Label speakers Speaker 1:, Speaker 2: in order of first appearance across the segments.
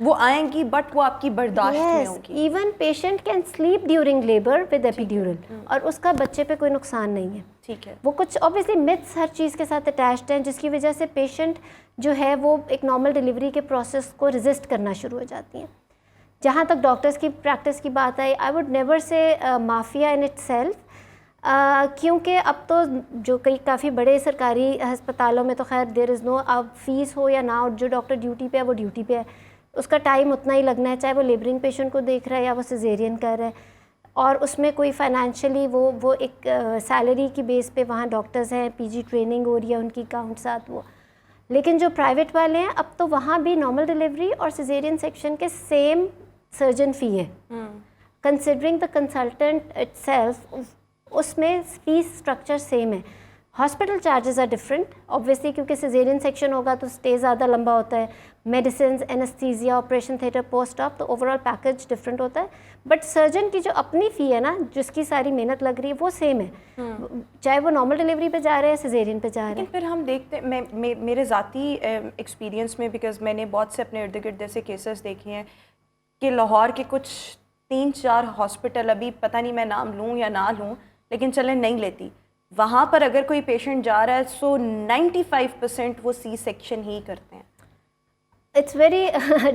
Speaker 1: وہ آئیں گی بٹ وہ آپ کی برداشت میں
Speaker 2: یس
Speaker 1: ہوگی.
Speaker 2: Even patient can sleep during labour with epidural اور اس کا بچے پہ کوئی نقصان نہیں ہے.
Speaker 1: ٹھیک ہے.
Speaker 2: وہ کچھ اوبیسلی متس ہر چیز کے ساتھ اٹیچڈ ہیں جس کی وجہ سے پیشنٹ جو ہے وہ ایک نارمل ڈلیوری کے پروسیس کو ریزسٹ کرنا شروع ہو جاتی ہیں. جہاں تک ڈاکٹرس کی پریکٹس کی بات آئی, آئی ووڈ نیور سے مافیا ان اٹ سیلف, کیونکہ اب تو جو کافی بڑے سرکاری ہسپتالوں میں تو خیر دیر از نو, اب فیس ہو یا نہ ہو, جو ڈاکٹر ڈیوٹی پہ ہے وہ ڈیوٹی پہ ہے, اس کا ٹائم اتنا ہی لگنا ہے, چاہے وہ لیبرنگ پیشنٹ کو دیکھ رہا ہے یا وہ سیزیرین کر رہا ہے, اور اس میں کوئی فائنینشلی وہ ایک سیلری کی بیس پہ وہاں ڈاکٹرز ہیں, پی جی ٹریننگ ہو رہی ہے ان کی اکاؤنٹ ساتھ وہ. لیکن جو پرائیویٹ والے ہیں اب تو وہاں بھی نارمل ڈلیوری اور سیزیرین سیکشن کے سیم سرجن فی ہے, considering the consultant itself, اس میں فیس اسٹرکچر سیم ہے. Hospital charges are different obviously, کیونکہ سیزیرین سیکشن ہوگا تو اسٹے زیادہ لمبا ہوتا ہے, medicines, anaesthesia, operation theatre, post op, تو اوور آل پیکج ڈفرینٹ ہوتا ہے. بٹ سرجن کی جو اپنی فی ہے نا, جس کی ساری محنت لگ رہی ہے, وہ سیم ہے, چاہے وہ نارمل ڈلیوری پہ جا رہے ہیں سیزیرین پہ جا رہے ہیں.
Speaker 1: لیکن پھر ہم دیکھتے ہیں, میرے ذاتی ایکسپیرینس میں, بیکاز میں نے بہت سے اپنے ارد گرد ایسے کیسز دیکھے ہیں کہ لاہور کے کچھ 3-4 ہاسپٹل, ابھی پتہ نہیں میں نام لوں یا نہ لوں, لیکن چلیں نہیں لیتی, وہاں پر اگر کوئی پیشنٹ جا رہا ہے سو 95% وہ سی سیکشن ہی کرتے ہیں.
Speaker 2: It's very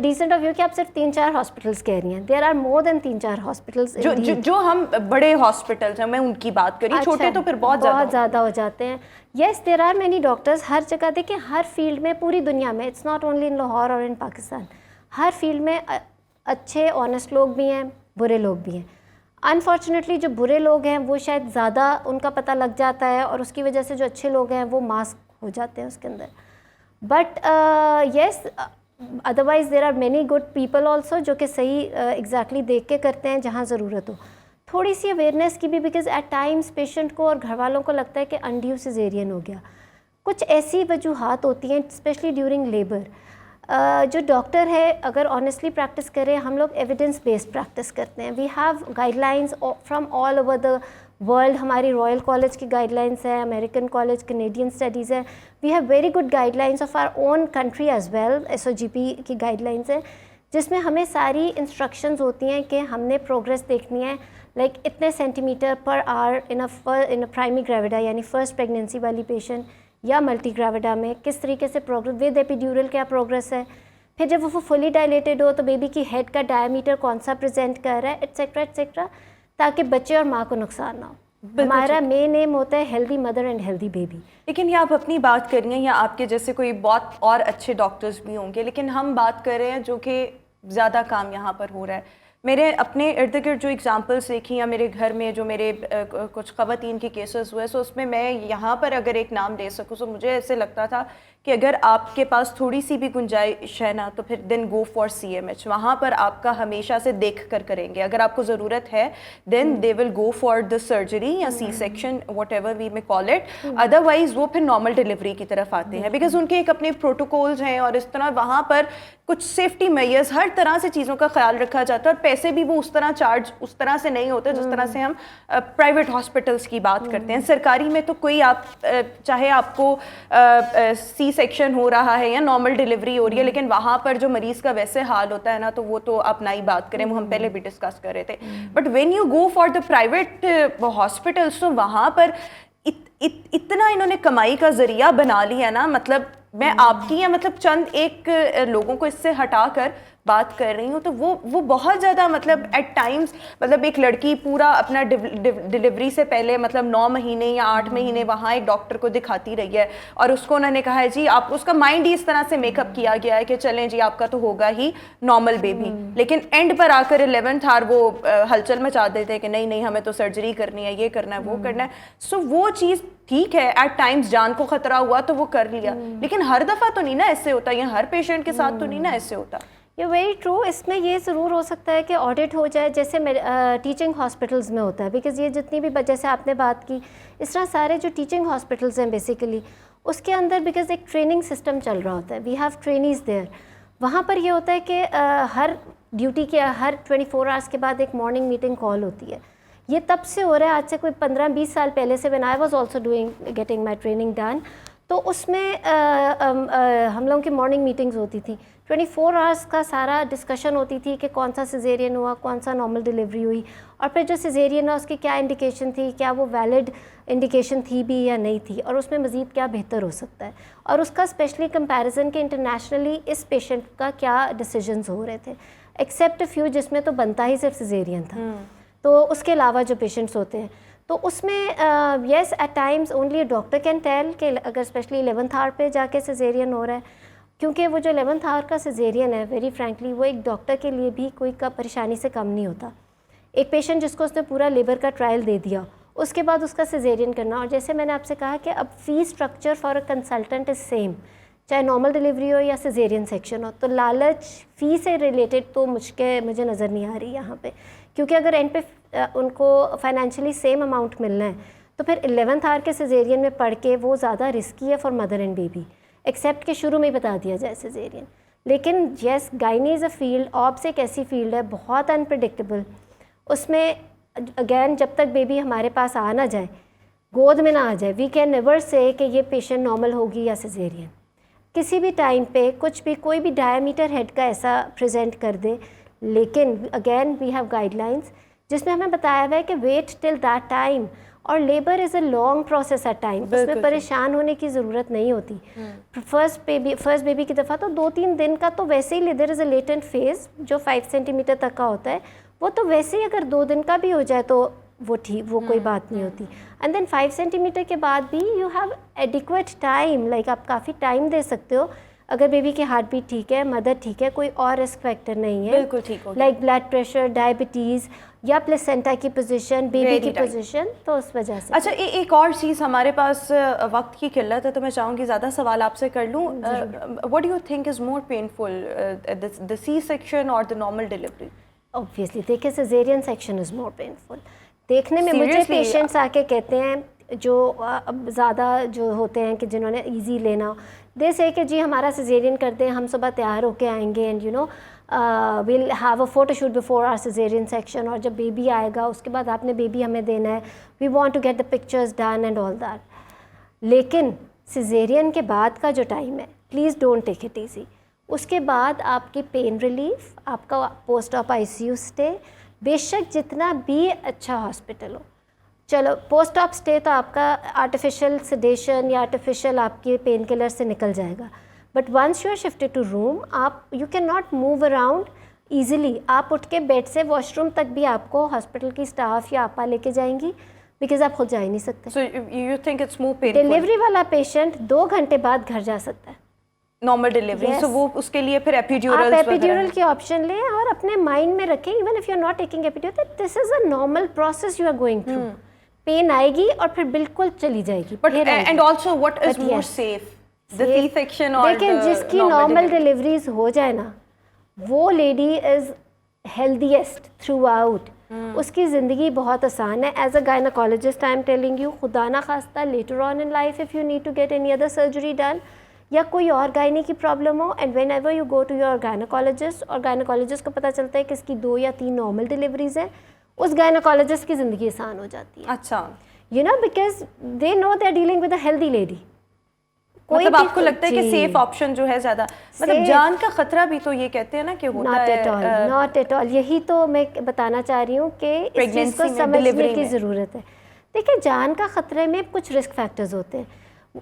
Speaker 2: decent of you کہ آپ صرف 3-4 ہاسپٹلس کہہ رہی ہیں. There are more then 3-4 hospitals
Speaker 1: جو ہم بڑے ہاسپٹلس ہیں, میں ان کی بات کری, چھوٹے تو پھر بہت
Speaker 2: زیادہ ہو جاتے ہیں. Yes there are many doctors ہر جگہ. دیکھیں ہر فیلڈ میں پوری دنیا میں, it's not only in Lahore اور ان پاکستان, ہر فیلڈ میں اچھے آنیسٹ لوگ بھی ہیں, برے لوگ بھی ہیں. انفارچونیٹلی جو برے لوگ ہیں وہ شاید زیادہ ان کا پتہ لگ جاتا ہے, اور اس کی وجہ سے جو اچھے لوگ ہیں وہ ماسک ہو جاتے ہیں اس کے اندر. But yes otherwise there are many good people also جو کہ صحیح ایگزیکٹلی دیکھ کے کرتے ہیں جہاں ضرورت ہو. تھوڑی سی اویئرنیس کی بھی, بیکاز ایٹ ٹائمس پیشنٹ کو اور گھر والوں کو لگتا ہے کہ انڈیو سیزیرین ہو گیا. کچھ ایسی وجوہات ہوتی ہیں اسپیشلی ڈیورنگ لیبر. جو ڈاکٹر ہے اگر آنیسٹلی پریکٹس کرے, ہم لوگ ایویڈنس بیسڈ پریکٹس کرتے ہیں. We have guidelines from all over the world. ہماری رائل کالج کی گائیڈ لائنس ہیں, امریکن کالج, کینیڈین اسٹڈیز ہیں. We have very good guidelines of our own country as well. SOGP کی guidelines ہیں جس میں ہمیں ساری انسٹرکشنز ہوتی ہیں کہ ہم نے پروگریس دیکھنی ہے, لائک اتنے سینٹی میٹر پر آور ان پرائمری گریویڈا یعنی فرسٹ پریگنینسی والی پیشنٹ, یا ملٹی گریویڈا میں کس طریقے سے پروگریس ود ایپیڈیورل کیا پروگریس ہے. پھر جب وہ فلی ڈائلیٹڈ ہو تو بیبی کی ہیڈ کا ڈائیمیٹر کون سا پریزنٹ کر رہا ہے, ایٹسیٹرا ایٹسیٹرا, تاکہ بچے اور ماں کو نقصان نہ ہو. ہمارا مین ایم ہوتا ہے healthy mother and healthy baby.
Speaker 1: لیکن یہ آپ اپنی بات کر رہی ہیں, یا آپ کے جیسے کوئی بہت اور اچھے ڈاکٹرز بھی ہوں گے, لیکن ہم بات کر رہے ہیں جو کہ زیادہ کام یہاں پر ہو رہا ہے. میرے اپنے ارد گرد جو ایگزامپلس دیکھی, یا میرے گھر میں جو میرے کچھ خواتین کے کیسز ہوئے, سو اس میں یہاں پر اگر ایک نام لے سکوں, سو مجھے ایسے لگتا تھا کہ اگر آپ کے پاس تھوڑی سی بھی گنجائش ہے نا, تو پھر دین گو فار CMH. وہاں پر آپ کا ہمیشہ سے دیکھ کر کریں گے. اگر آپ کو ضرورت ہے دین دے ول گو فار دا سرجری یا C section, what ever we میں کال اٹ. ادروائز وہ پھر نارمل ڈلیوری کی طرف آتے ہیں, بیکاز ان کے ایک اپنے پروٹوکولز ہیں, اور اس طرح وہاں پر کچھ سیفٹی میئرز, ہر طرح سے چیزوں کا خیال رکھا جاتا ہے, اور پیسے بھی وہ اس طرح چارج اس طرح سے نہیں ہوتے جس طرح سے ہم پرائیویٹ ہاسپٹلس کی بات کرتے ہیں. سرکاری میں تو کوئی آپ چاہے آپ کو سی سیکشن ہو رہا ہے یا نارمل ڈلیوری ہو رہی ہے, لیکن وہاں پر جو مریض کا ویسے حال ہوتا ہے نا, تو وہ تو آپ نئی بات کریں, وہ ہم پہلے بھی ڈسکس کر رہے تھے. But when you go for the private hospitals, تو وہاں پر اتنا انہوں نے کمائی کا ذریعہ بنا لیا نا, مطلب میں آپ کی یا مطلب چند ایک لوگوں کو اس سے ہٹا کر بات کر رہی ہوں, تو وہ بہت زیادہ مطلب ایٹ ٹائمز, مطلب ایک لڑکی پورا اپنا ڈلیوری سے پہلے مطلب 9 مہینے یا 8 مہینے وہاں ایک ڈاکٹر کو دکھاتی رہی ہے, اور اس کو انہوں نے کہا ہے جی آپ, اس کا مائنڈ ہی اس طرح سے میک اپ کیا گیا ہے کہ چلیں جی آپ کا تو ہوگا ہی نارمل بیبی. لیکن اینڈ پر آ کر 11th آور وہ ہلچل مچا دیتے کہ نہیں ہمیں تو سرجری کرنی ہے, یہ کرنا ہے, وہ کرنا ہے. سو وہ چیز ٹھیک ہے, ایٹ ٹائمز جان کو خطرہ ہوا تو وہ کر لیا, لیکن ہر دفعہ تو نہیں نا ایسے ہوتا, یا ہر پیشنٹ کے ساتھ تو نہیں نا ایسے ہوتا.
Speaker 2: یہ ویری ٹرو. اس میں یہ ضرور ہو سکتا ہے کہ آڈٹ ہو جائے, جیسے ٹیچنگ ہاسپٹلز میں ہوتا ہے, بیکاز یہ جتنی بھی جیسے آپ نے بات کی, اس طرح سارے جو ٹیچنگ ہاسپٹلز ہیں بیسیکلی اس کے اندر بیکاز ایک ٹریننگ سسٹم چل رہا ہوتا ہے. We have trainees there. وہاں پر یہ ہوتا ہے کہ ہر ڈیوٹی کے ہر 24 آورس کے بعد ایک مارننگ میٹنگ کال ہوتی ہے. یہ تب سے ہو رہا ہے, آج سے کوئی 15-20 سال پہلے سے, when I was also doing getting my training done. تو اس میں ہم لوگوں کی مارننگ میٹنگز ہوتی تھیں, 24 آورس کا سارا ڈسکشن ہوتی تھی کہ کون سا سیزیرین ہوا, کون سا نارمل ڈلیوری ہوئی, اور پھر جو سیزیرین ہے اس کی کیا انڈیکیشن تھی, کیا وہ ویلڈ انڈیکیشن تھی بھی یا نہیں تھی, اور اس میں مزید کیا بہتر ہو سکتا ہے, اور اس کا اسپیشلی کمپیریزن کہ انٹرنیشنلی اس پیشنٹ کا کیا ڈیسیجنز ہو رہے تھے, ایکسیپٹ فیو جس میں تو بنتا ہی صرف سیزیرین تھا, تو اس کے علاوہ جو پیشنٹس ہوتے ہیں تو اس میں yes at times only doctor can tell کہ اگر اسپیشلی 11th آور پہ جا کے سیزیرین ہو رہا ہے, کیونکہ وہ جو 11th آور کا سیزیرین ہے ویری فرینکلی وہ ایک ڈاکٹر کے لیے بھی کوئی کا پریشانی سے کم نہیں ہوتا. ایک پیشنٹ جس کو اس نے پورا لیبر کا ٹرائل دے دیا, اس کے بعد اس کا سیزیرین کرنا, اور جیسے میں نے آپ سے کہا کہ اب فی structure for a consultant is same, چاہے نارمل ڈلیوری ہو یا سیزیرین سیکشن ہو, تو لالچ فی سے ریلیٹڈ تو مجھے نظر نہیں آ رہی یہاں پہ, کیونکہ اگر اینڈ پہ ان کو فائنینشلی سیم اماؤنٹ ملنا ہے تو پھر 11th آور کے سیزیرین میں پڑھ کے وہ زیادہ رسکی ہے for mother and baby, accept کہ شروع میں ہی بتا دیا جائے سیزیرین. لیکن یس گائنی از اے فیلڈ, آبس ایک ایسی فیلڈ ہے بہت انپریڈکٹیبل, اس میں اگین جب تک بیبی ہمارے پاس آ نہ جائے, گود میں نہ آ جائے, وی کین نیور سے کہ یہ پیشنٹ نارمل ہوگی یا سیزیرین. کسی بھی ٹائم پہ کچھ بھی کوئی بھی ڈائیمیٹر ہیڈ کا ایسا پریزنٹ کر دے, لیکن again we have guidelines جس میں ہمیں بتایا ہوا ہے کہ ویٹ ٹل دیٹ ٹائم, اور labour is a long process at time, اس میں پریشان ہونے کی ضرورت نہیں ہوتی. فرسٹ بیبی کی دفعہ تو 2-3 دن کا تو ویسے ہی دیر از اے لیٹنٹ فیز جو 5 سینٹی میٹر تک کا ہوتا ہے, وہ تو ویسے ہی اگر 2 دن کا بھی ہو جائے تو وہ ٹھیک, وہ کوئی بات نہیں ہوتی. اینڈ دین 5 سینٹی میٹر کے بعد بھی you have adequate time, like آپ کافی ٹائم دے سکتے ہو اگر بیبی کی ہارٹ بیٹ ٹھیک ہے, مدر ٹھیک ہے, کوئی اور رسک فیکٹر نہیں ہے,
Speaker 1: بالکل ٹھیک ہو,
Speaker 2: لائک بلڈ پریشر, ڈائبٹیز یا پلیسینٹا کی پوزیشن, بیبی کی پوزیشن, تو اس وجہ سے.
Speaker 1: اچھا ایک اور چیز, ہمارے پاس وقت کی قلت ہے تو میں چاہوں گی زیادہ سوال آپ سے کر لوں. What do you think is more painful, the C section or the normal delivery?
Speaker 2: Obviously دیکھیں caesarean section is more painful. دیکھنے میں مجھے پیشنٹس آ کے کہتے ہیں جو زیادہ جو ہوتے ہیں کہ جنہوں نے ایزی لینا, دے سے کہ جی ہمارا سیزیرین کر دیں, ہم صبح تیار ہو کے آئیں گے, and you know we'll have a photo shoot before our caesarean section, اور جب بیبی آئے گا اس کے بعد آپ نے بیبی ہمیں دینا ہے, we want to get the pictures done and all that. لیکن سیزیرین کے بعد کا جو ٹائم ہے, please don't take it easy. اس کے بعد آپ کی پین ریلیف, آپ کا پوسٹ آف ICU اسٹے, بے شک جتنا بھی اچھا ہاسپٹل ہو, چلو پوسٹ آف اسٹے تو آپ کا آرٹیفیشل سیڈیشن یا آرٹیفیشل آپ کے پین کلر سے نکل جائے گا, but once you are shifted to room, آپ you can not move around easily. آپ اٹھ کے بیڈ سے واش روم تک بھی آپ کو ہاسپٹل کی اسٹاف یا آپا لے کے جائیں گی, بیکاز آپ خود جا ہی نہیں سکتے.
Speaker 1: So you think it's more painful?
Speaker 2: Delivery والا پیشنٹ 2 گھنٹے بعد گھر جا سکتا ہے,
Speaker 1: نارمل ڈلیوری, سو وہ اس کے لیے پھر ایپیڈیورل,
Speaker 2: آپ ایپیڈیورل کی آپشن لیں, اور اپنے مائنڈ میں رکھیں even if you are not taking epidural, this is a normal process you are going through. Pain آئے گی اور پھر بالکل چلی جائے گی.
Speaker 1: But and also what is more safe, the C section or
Speaker 2: دیکھیں جس کی نارمل ڈلیوریز ہو جائے نا, وہ lady is healthiest throughout, اس کی زندگی بہت آسان ہے. As a gynaecologist I am telling you, خدا نہ خواستہ later on in life if you need to get any other surgery done, یا کوئی اور گائنی کی پرابلم ہو, and whenever you go to your gynaecologist, اور گائنیکالوجسٹ کو پتہ چلتا ہے کہ اس کی 2 یا 3 نارمل ڈلیوریز ہیں, اس گائنیکالوجسٹ کی زندگی آسان ہو جاتی ہے.
Speaker 1: اچھا,
Speaker 2: you know because they know they are dealing with a healthy lady.
Speaker 1: مطلب آپ کو لگتا ہے کہ سیف آپشن جو ہے زیادہ, مطلب جان کا خطرہ بھی تو یہ کہتے ہیں نا کہ ہوتا ہے.
Speaker 2: ناٹ ایٹ آل, یہی تو میں بتانا چاہ رہی ہوں کہ اس چیز کو سمجھنے کی ضرورت ہے. دیکھیں جان کا خطرے میں کچھ رسک فیکٹرز ہوتے ہیں,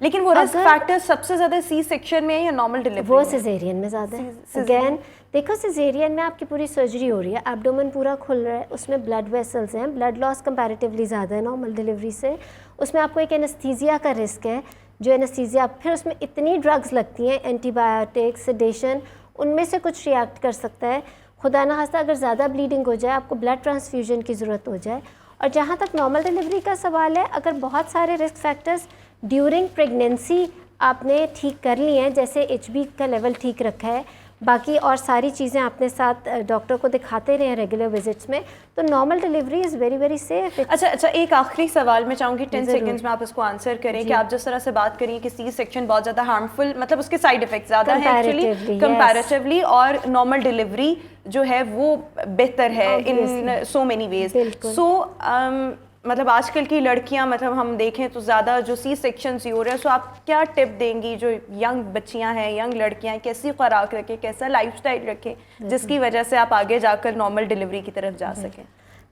Speaker 1: لیکن وہ رسک فیکٹر سب سے زیادہ C سیکشن میں ہے یا نارمل ڈلیوری؟
Speaker 2: وہ سیزیرین میں زیادہ ہے. اگین دیکھو سیزیرین میں آپ کی پوری سرجری ہو رہی ہے, ایبڈومن پورا کھل رہا ہے, اس میں بلڈ ویسلز ہیں, بلڈ لاس کمپیریٹیولی زیادہ ہے نارمل ڈلیوری سے. اس میں آپ کو ایک اینستھیزیا کا رسک ہے, جو اینستھیزیا پھر اس میں اتنی ڈرگز لگتی ہیں, اینٹی بایوٹک, سیڈیشن, ان میں سے کچھ ریئیکٹ کر سکتا ہے. خدا نہ خواستہ اگر زیادہ بلیڈنگ ہو جائے, آپ کو بلڈ ٹرانسفیوژن کی ضرورت ہو جائے. اور جہاں تک نارمل ڈلیوری کا سوال ہے, اگر بہت سارے رسک فیکٹرز ڈیورنگ پریگنینسی آپ نے ٹھیک کر لی ہیں, جیسے HB کا لیول ٹھیک رکھا ہے, باقی اور ساری چیزیں اپنے ساتھ ڈاکٹر کو دکھاتے رہے ہیں ریگولر وزٹس میں, تو normal delivery is very very safe.
Speaker 1: اچھا ایک آخری سوال میں چاہوں گی 10 سیکنڈز میں آپ اس کو آنسر کریں کہ آپ جس طرح سے بات کری کہ C سیکشن بہت زیادہ ہارمفل, مطلب اس کے سائیڈ افیکٹ زیادہ ہیں ایکچولی کمپیریٹیولی, اور نارمل ڈلیوری جو ہے وہ بہتر ہے ان سو مینی ویز. سو مطلب آج کل کی لڑکیاں مطلب ہم دیکھیں تو زیادہ جو سی سیکشنز ہی ہو رہے ہیں، سو آپ کیا ٹپ دیں گی جو ینگ بچیاں ہیں، ینگ لڑکیاں ہیں، کیسی خوراک رکھیں، کیسا لائف اسٹائل رکھیں جس کی وجہ سے آپ آگے جا کر نارمل ڈیلیوری کی طرف جا سکیں؟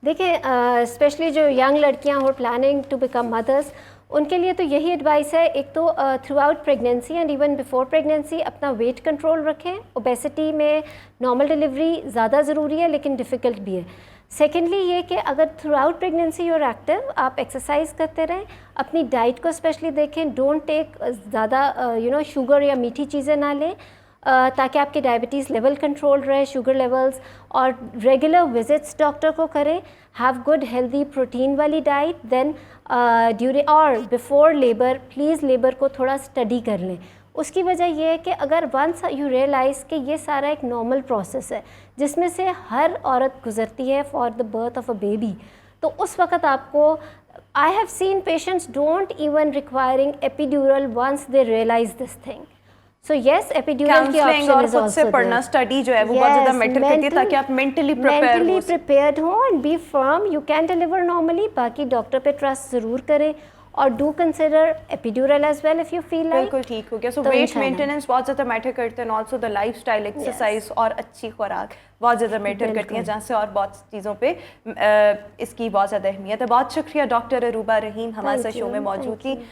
Speaker 2: دیکھیں اسپیشلی جو ینگ لڑکیاں ہو پلاننگ ٹو بیکم مدرس، ان کے لیے تو یہی ایڈوائس ہے، ایک تو through out pregnancy and even before pregnancy اپنا ویٹ کنٹرول رکھیں. اوبیسٹی میں نارمل ڈیلیوری زیادہ ضروری ہے لیکن ڈیفیکلٹ بھی ہے. سیکنڈلی یہ کہ اگر throughout pregnancy you are active, آپ ایکسرسائز کرتے رہیں، اپنی ڈائٹ کو اسپیشلی دیکھیں، ڈونٹ ٹیک زیادہ شوگر یا میٹھی چیزیں نہ لیں تاکہ آپ کے ڈائبٹیز لیول کنٹرول رہے، شوگر لیولز، اور ریگولر وزٹس ڈاکٹر کو کریں. ہیو گڈ ہیلدی پروٹین والی ڈائٹ. دین ڈیورنگ اور بیفور لیبر پلیز لیبر کو تھوڑا اسٹڈی کر لیں. اس کی وجہ یہ ہے کہ اگر ونس یو ریئلائز کہ یہ سارا ایک نارمل پروسیس ہے جس میں سے ہر عورت گزرتی ہے for the birth of a baby, تو اس وقت آپ کو I have seen patients don't even requiring epidural once they realise this thing. So yes epidural کی
Speaker 1: کاؤنسلنگ
Speaker 2: آپشن
Speaker 1: اور
Speaker 2: از
Speaker 1: خود سے
Speaker 2: آلسو
Speaker 1: پڑھنا اسٹڈی جو ہے وہ بہت زیادہ میٹر کرتی ہے تاکہ آپ مینٹلی
Speaker 2: پریپیئرڈ ہوں and be firm. You can deliver normally. باقی ڈاکٹر پہ ٹرسٹ ضرور کریں اور do consider epidural as well if you feel like.
Speaker 1: بالکل ٹھیک ہو گیا. سو ویٹ مینٹیننس بہت زیادہ میٹر کرتے ہیں، also the life style, exercise اور اچھی خوراک بہت زیادہ میٹر کرتی ہیں، جہاں سے اور بہت چیزوں پہ اس کی بہت زیادہ اہمیت ہے. بہت شکریہ ڈاکٹر اروبہ رحیم ہمارے ساتھ شو میں موجود تھی.